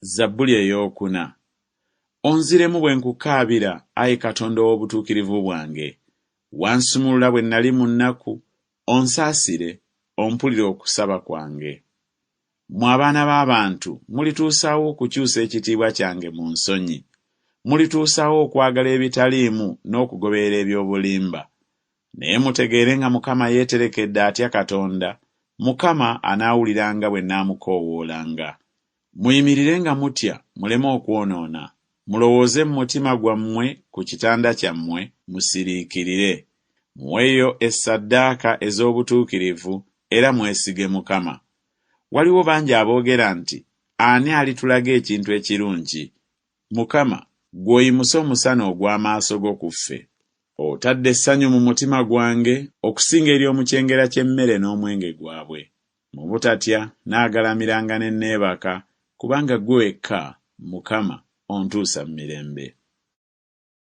Zabbuli ey'okuna. Onziremu bwe nkukaabira, Ayi Katonda w'obutuukirivu bwange. Wansumulula bwe nnali mu nnaku, onsaasire, ompulire okusaba kwange. Mmwe abaana b'abantu, mulituusaawo okukyusa ekitiibwa kyange mu nsonyi. Mulituusaawo okwagala ebitaliimu n'okugoberera eby'obulimba. Naye mutegeere nga Mukama yeeterekedde atya Katonda. Mukama anaawuliranga bwe nnaamukoowoolanga. Muyimirire nga mutya, muleme okwonoona. Mulowooze mu mutima gwammwe ku kitanda kyammwe, musiriikirire. Muweeyo essaddaaka ez'obutuukirivu era mwesige Mukama. Waliwo bangi aboogera nti, ani alitulaga ekintu ekirungi? Mukama, gw'oyimuse omusana ogw'amaaso go ku ffe. Otadde essanyu mu mutima gwange okusinga ery'omukyengera ky'emmere n'omwenge gwabwe. Mu butatya naagalamiranga ne neebaka, kubanga ggwe wekka, Mukama, ontuusa mu mirembe.